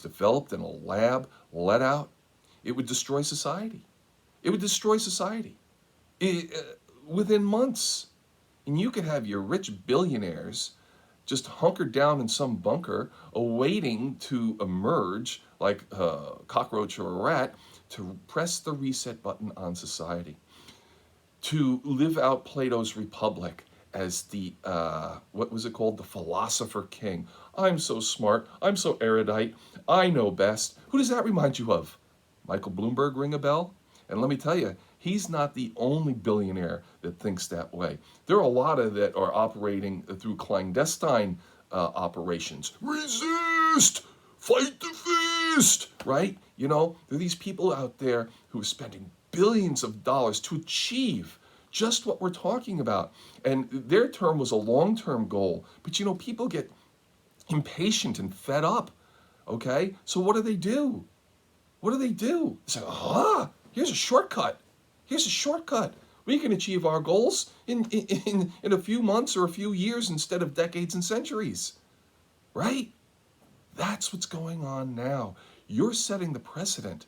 developed in a lab, let out, it would destroy society. It would destroy society within months. And you could have your rich billionaires just hunkered down in some bunker, awaiting to emerge like a cockroach or a rat to press the reset button on society, to live out Plato's Republic as the, what was it called? The philosopher king. I'm so smart. I'm so erudite. I know best. Who does that remind you of? Michael Bloomberg, ring a bell? And let me tell you, he's not the only billionaire that thinks that way. There are a lot of that are operating through clandestine operations. Resist! Fight the fist! Right? You know, there are these people out there who are spending billions of dollars to achieve just what we're talking about. And their term was a long-term goal. But you know, people get impatient and fed up. Okay? So what do? What do? They say, here's a shortcut. Here's a shortcut. We can achieve our goals in a few months or a few years instead of decades and centuries. Right? That's what's going on now. You're setting the precedent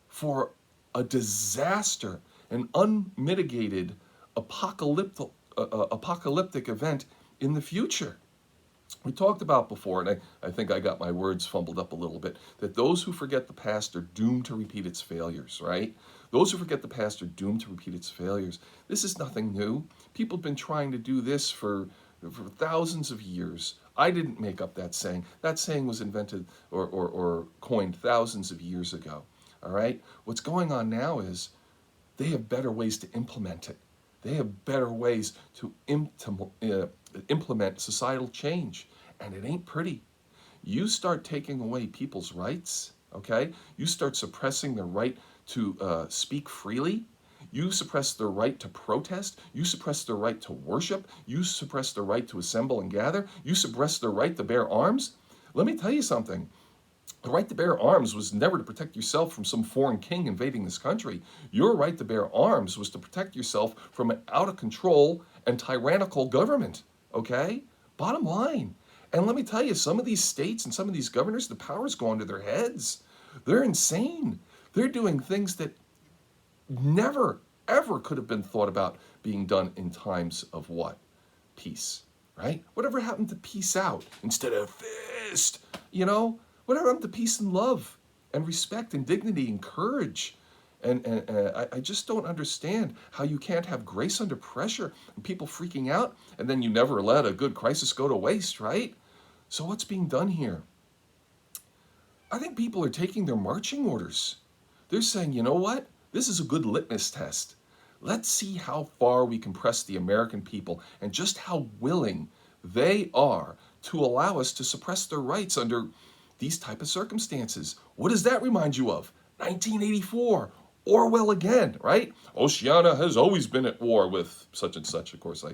for a disaster, an unmitigated apocalyptic event in the future. We talked about before, and I think I got my words fumbled up a little bit, that those who forget the past are doomed to repeat its failures, right? Those who forget the past are doomed to repeat its failures. This is nothing new. People have been trying to do this for thousands of years. I didn't make up that saying. That saying was invented or coined thousands of years ago, all right? What's going on now is they have better ways to implement it. They have better ways to implement societal change, and it ain't pretty. You start taking away people's rights, okay? You start suppressing their right to speak freely. You suppress their right to protest. You suppress their right to worship. You suppress their right to assemble and gather. You suppress their right to bear arms. Let me tell you something. The right to bear arms was never to protect yourself from some foreign king invading this country. Your right to bear arms was to protect yourself from an out of control and tyrannical government, okay? Bottom line. And let me tell you, some of these states and some of these governors, the power's gone to their heads. They're insane. They're doing things that never, ever could have been thought about being done in times of what? Peace, right? Whatever happened to peace out instead of fist, you know? Whatever happened to peace and love and respect and dignity and courage? And I just don't understand how you can't have grace under pressure and people freaking out, and then you never let a good crisis go to waste, right? So what's being done here? I think people are taking their marching orders. They're saying, you know what? This is a good litmus test. Let's see how far we can press the American people and just how willing they are to allow us to suppress their rights under these type of circumstances. What does that remind you of? 1984, Orwell again, right? Oceania has always been at war with such and such. Of course, I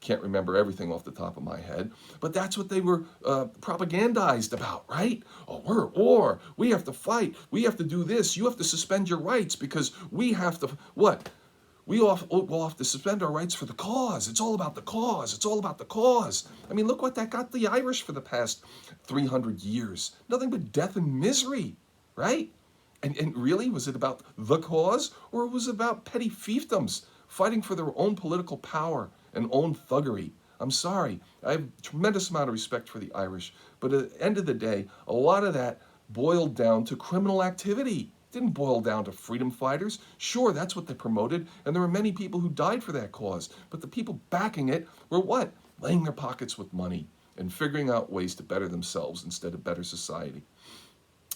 can't remember everything off the top of my head, but that's what they were propagandized about, right? Oh, we're at war. We have to fight. We have to do this. You have to suspend your rights because we have to, what? We'll have to suspend our rights for the cause. It's all about the cause. It's all about the cause. I mean, look what that got the Irish for the past 300 years. Nothing but death and misery, right? And really, was it about the cause, or was it about petty fiefdoms fighting for their own political power and own thuggery? I'm sorry. I have a tremendous amount of respect for the Irish, but at the end of the day, a lot of that boiled down to criminal activity. Didn't boil down to freedom fighters. Sure, that's what they promoted, and there were many people who died for that cause. But the people backing it were what? Laying their pockets with money and figuring out ways to better themselves instead of better society.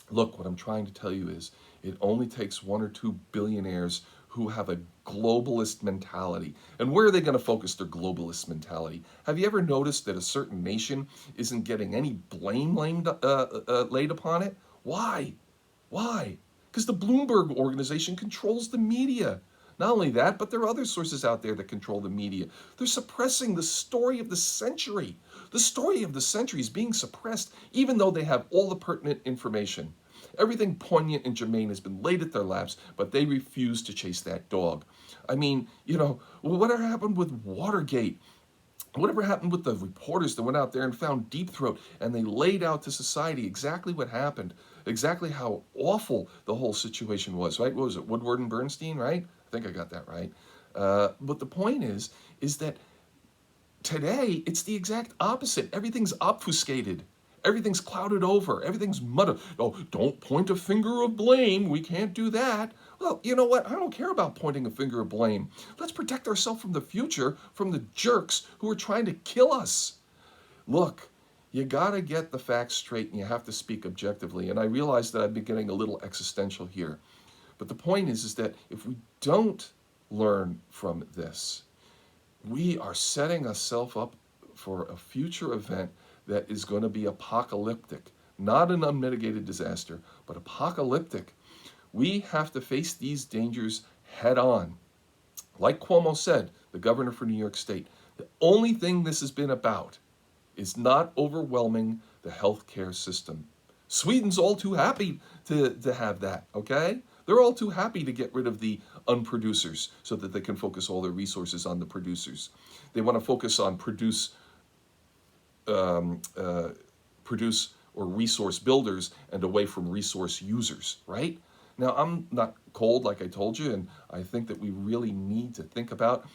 Look, what I'm trying to tell you is it only takes 1 or 2 billionaires who have a globalist mentality. And where are they going to focus their globalist mentality? Have you ever noticed that a certain nation isn't getting any blame laid upon it? Why? Why? Because the Bloomberg organization controls the media. Not only that, but there are other sources out there that control the media. They're suppressing the story of the century. The story of the century is being suppressed, even though they have all the pertinent information. Everything poignant and germane has been laid at their laps, but they refuse to chase that dog. I mean, you know, whatever happened with Watergate? Whatever happened with the reporters that went out there and found Deep Throat and they laid out to society exactly what happened, exactly how awful the whole situation was, right? What was it, Woodward and Bernstein, right? I think I got that right. But the point is that today, it's the exact opposite. Everything's obfuscated. Everything's clouded over. Everything's muddled. Oh, don't point a finger of blame. We can't do that. Well, you know what? I don't care about pointing a finger of blame. Let's protect ourselves from the future, from the jerks who are trying to kill us. Look, you got to get the facts straight and you have to speak objectively. And I realize that I've been getting a little existential here. But the point is that if we don't learn from this, we are setting ourselves up for a future event that is going to be apocalyptic. Not an unmitigated disaster, but apocalyptic. We have to face these dangers head on. Like Cuomo said, the governor for New York State, the only thing this has been about is not overwhelming the healthcare system. Sweden's all too happy to have that, okay? They're all too happy to get rid of the unproducers so that they can focus all their resources on the producers. They want to focus on um, uh, produce or resource builders and away from resource users, right? Now, I'm not cold, like I told you, and I think that we really need to think about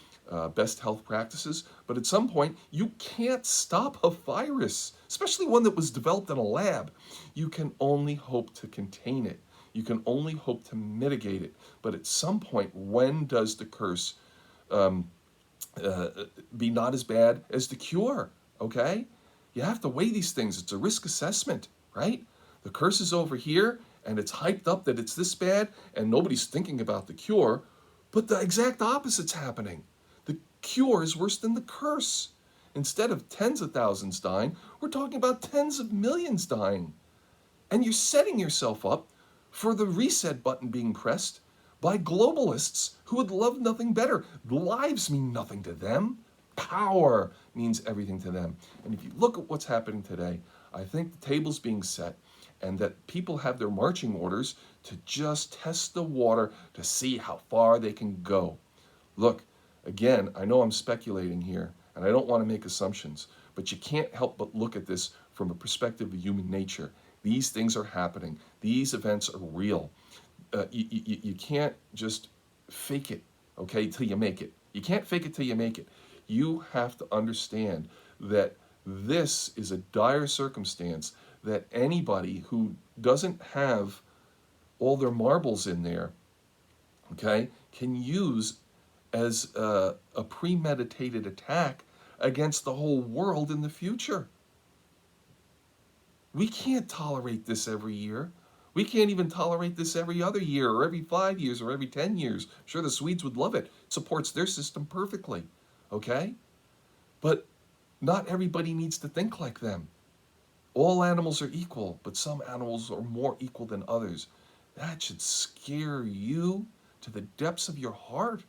best health practices. But at some point, you can't stop a virus, especially one that was developed in a lab. You can only hope to contain it. You can only hope to mitigate it. But at some point, when does the curse um, uh, be not as bad as the cure? Okay? You have to weigh these things. It's a risk assessment, right? The curse is over here, and it's hyped up that it's this bad, and nobody's thinking about the cure, but the exact opposite's happening. The cure is worse than the curse. Instead of tens of thousands dying, we're talking about tens of millions dying. And you're setting yourself up for the reset button being pressed by globalists who would love nothing better. Lives mean nothing to them. Power means everything to them. And if you look at what's happening today, I think the table's being set and that people have their marching orders to just test the water to see how far they can go. Look, again, I know I'm speculating here and I don't want to make assumptions, but you can't help but look at this from a perspective of human nature. These things are happening. These events are real. You can't just fake it, okay, till you make it. You can't fake it till you make it. You have to understand that this is a dire circumstance that anybody who doesn't have all their marbles in there, okay, can use as a premeditated attack against the whole world in the future. We can't tolerate this every year. We can't even tolerate this every other year or every 5 years or every 10 years. I'm sure the Swedes would love it. It supports their system perfectly. Okay? But not everybody needs to think like them. All animals are equal, but some animals are more equal than others. That should scare you to the depths of your heart.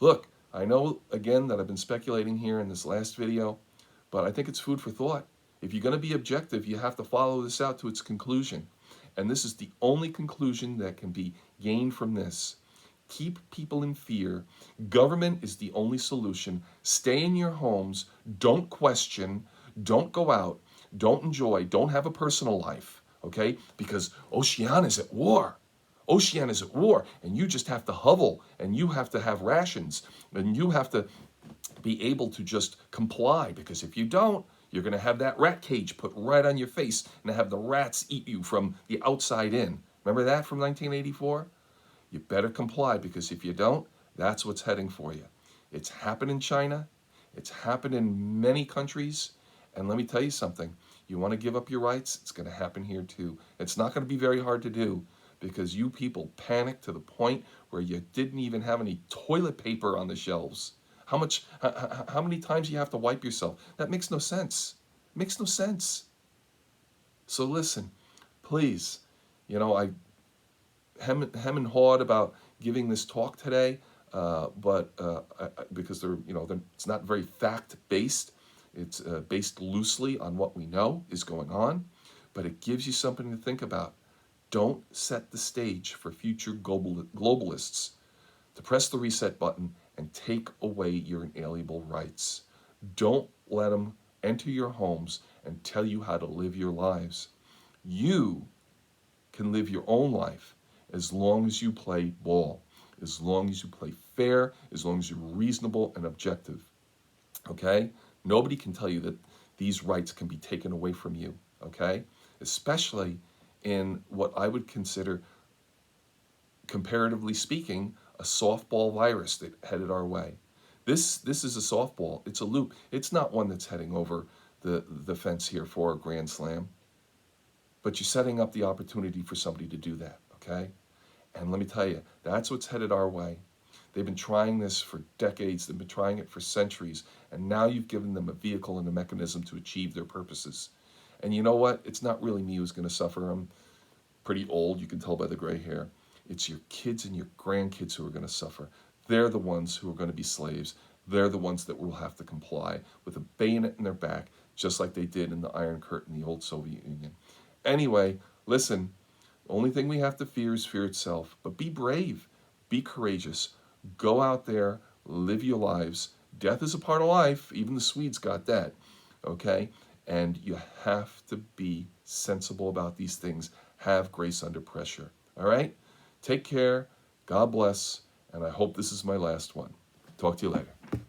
Look, I know again that I've been speculating here in this last video, but I think it's food for thought. If you're going to be objective, you have to follow this out to its conclusion. And this is the only conclusion that can be gained from this. Keep people in fear. Government is the only solution. Stay in your homes. Don't question. Don't go out. Don't enjoy. Don't have a personal life. Okay? Because Oceania's at war. Oceania's at war. And you just have to hovel. And you have to have rations. And you have to be able to just comply. Because if you don't, you're going to have that rat cage put right on your face and have the rats eat you from the outside in. Remember that from 1984? You better comply because if you don't, that's what's heading for you. It's happened in China. It's happened in many countries. And let me tell you something. You want to give up your rights? It's going to happen here too. It's not going to be very hard to do because you people panicked to the point where you didn't even have any toilet paper on the shelves. How many times you have to wipe yourself? That makes no sense. It makes no sense. So listen, please, I hem and hawed about giving this talk today, but because it's not very fact-based. It's based loosely on what we know is going on, but it gives you something to think about. Don't set the stage for future globalists to press the reset button and take away your inalienable rights. Don't let them enter your homes and tell you how to live your lives. You can live your own life as long as you play ball, as long as you play fair, as long as you're reasonable and objective. Okay? Nobody can tell you that these rights can be taken away from you. Okay? Especially in what I would consider, comparatively speaking, a softball virus that headed our way. This is a softball. It's a loop. It's not one that's heading over the fence here for a grand slam, but you're setting up the opportunity for somebody to do that, okay? And let me tell you, that's what's headed our way. They've been trying this for decades. They've been trying it for centuries. And now you've given them a vehicle and a mechanism to achieve their purposes. And you know what? It's not really me who's going to suffer. I'm pretty old. You can tell by the gray hair. It's your kids and your grandkids who are going to suffer. They're the ones who are going to be slaves. They're the ones that will have to comply with a bayonet in their back, just like they did in the Iron Curtain, the old Soviet Union. Anyway, listen, the only thing we have to fear is fear itself. But be brave, be courageous, go out there, live your lives. Death is a part of life. Even the Swedes got that, okay? And you have to be sensible about these things. Have grace under pressure, all right? Take care. God bless. And I hope this is my last one. Talk to you later.